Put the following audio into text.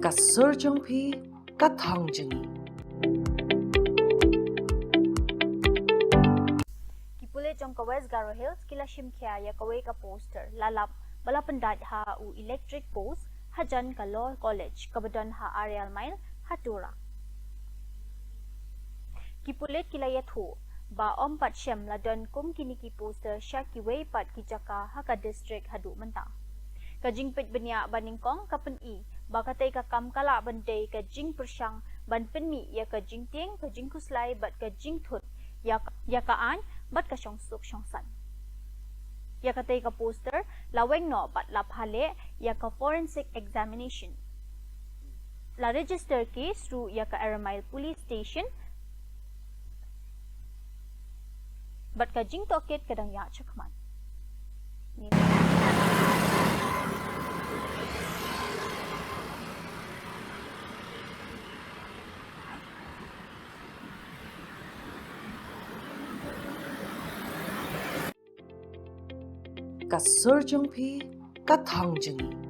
ka surjong phi ka thangjani Kipule jong ka West Garo Hills kila shimkhya ya kawai ka poster lalap balapandat ha u electric post hajan ka law college kabadan ha areal mile hatura Kipulet kila yathu ba om pat shem ladon kum kini ki poster sya ki wei pat ki jaka ha ka district hadu mentang kajing pet benya baningkong kapen i ba katai ka kam kala bandai kajing persyang ban penmi ya kajing tieng kajing kuslai bat kajing thut ya ka an bat ka syong suk syong san ya katai ka poster laweng no pat lap hale ya ka forensic examination la register case through ya ka Aramail police station bat kajing toket kadang ya chakman ka surjong phi ka thangjani